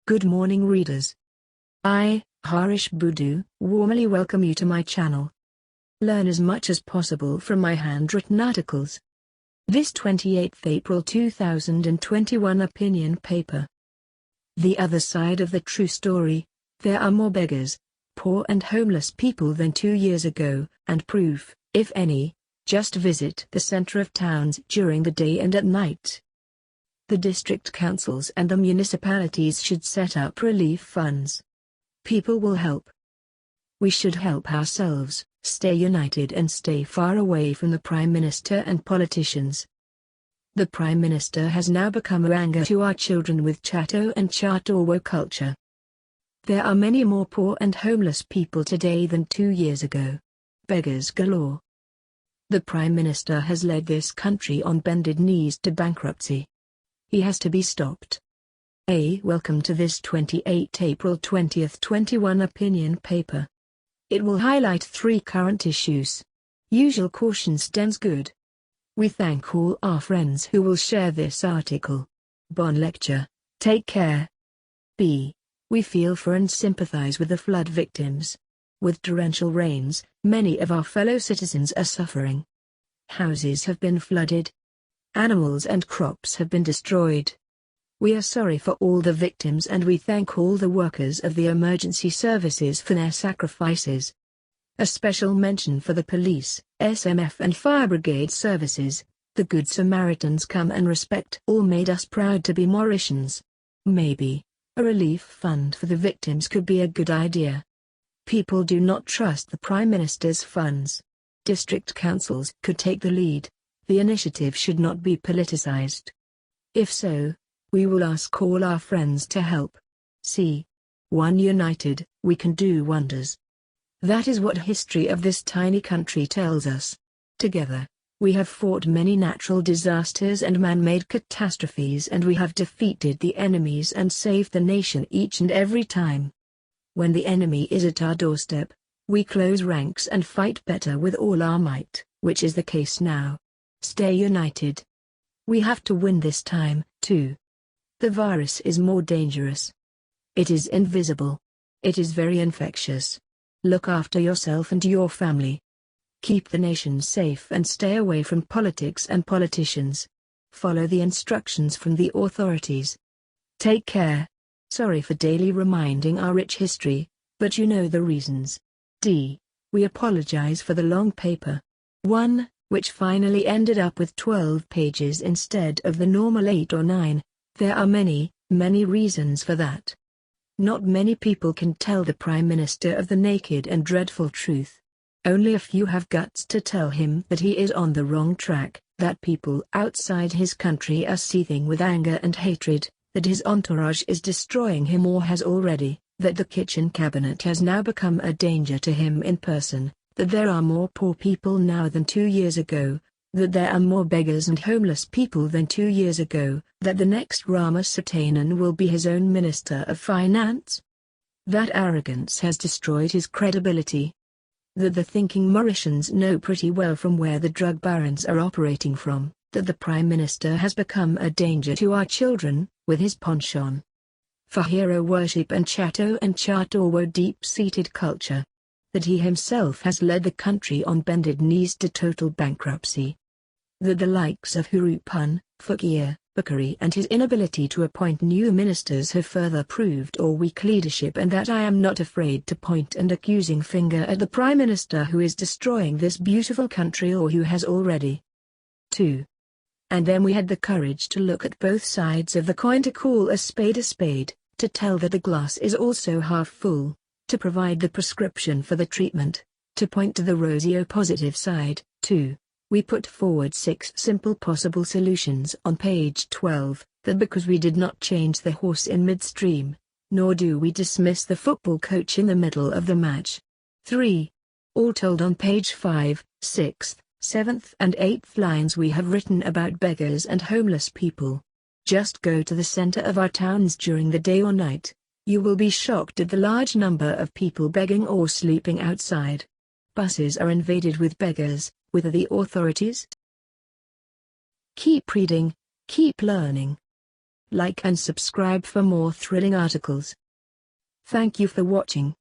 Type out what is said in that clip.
Good morning readers. I, Harish Budu, warmly welcome you to my channel. Learn as much as possible from my handwritten articles. This 28th April 2021 opinion paper. The other side of the true story. There are more beggars, poor and homeless people than 2 years ago, and proof, if any, just visit the center of towns during the day and at night. The district councils and the municipalities should set up relief funds. People will help. We should help ourselves, stay united and stay far away from the Prime Minister and politicians. The Prime Minister has now become a anger to our children with chato and chatawo culture. There are many more poor and homeless people today than 2 years ago. Beggars galore. The Prime Minister has led this country on bended knees to bankruptcy. He has to be stopped. Welcome to this 28 April 2021 opinion paper. It will highlight 3 current issues. Usual caution stands good. We thank all our friends who will share this article. Bon lecture, take care. B. We feel for and sympathize with the flood victims. With torrential rains, many of our fellow citizens are suffering. Houses have been flooded. Animals and crops have been destroyed. We are sorry for all the victims and we thank all the workers of the emergency services for their sacrifices. A special mention for the police, SMF and fire brigade services. The Good Samaritans come and respect all made us proud to be Mauritians. Maybe a relief fund for the victims could be a good idea. People do not trust the Prime Minister's funds. District councils could take the lead. The initiative should not be politicized. If so, we will ask all our friends to help. See, one united, we can do wonders. That is what history of this tiny country tells us. Together, we have fought many natural disasters and man-made catastrophes and we have defeated the enemies and saved the nation each and every time. When the enemy is at our doorstep, we close ranks and fight better with all our might, which is the case now. Stay united. We have to win this time, too. The virus is more dangerous. It is invisible. It is very infectious. Look after yourself and your family. Keep the nation safe and stay away from politics and politicians. Follow the instructions from the authorities. Take care. Sorry for daily reminding our rich history, but you know the reasons. D. We apologize for the long paper. 1. Which finally ended up with 12 pages instead of the normal 8 or 9, there are many reasons for that. Not many people can tell the Prime Minister of the naked and dreadful truth. Only a few have guts to tell him that he is on the wrong track, that people outside his country are seething with anger and hatred, that his entourage is destroying him or has already, that the kitchen cabinet has now become a danger to him in person, that there are more poor people now than 2 years ago, that there are more beggars and homeless people than 2 years ago, that the next Rama Satanan will be his own Minister of Finance? That arrogance has destroyed his credibility. That the thinking Mauritians know pretty well from where the drug barons are operating from, that the Prime Minister has become a danger to our children, with his penchant for hero worship and chato and chatawo deep-seated culture. That he himself has led the country on bended knees to total bankruptcy. That the likes of Hurupun, Fukir, Bakari and his inability to appoint new ministers have further proved our weak leadership and that I am not afraid to point an accusing finger at the Prime Minister who is destroying this beautiful country or who has already. 2. And then we had the courage to look at both sides of the coin, to call a spade, to tell that the glass is also half full. To provide the prescription for the treatment, to point to the rosio-positive side, too. We put forward 6 simple possible solutions on page 12, that because we did not change the horse in midstream, nor do we dismiss the football coach in the middle of the match. 3. All told on page 5, 6th, 7th and 8th lines we have written about beggars and homeless people. Just go to the center of our towns during the day or night. You will be shocked at the large number of people begging or sleeping outside. Buses are invaded with beggars. With the authorities? Keep reading, keep learning. like and subscribe for more thrilling articles. Thank you for watching.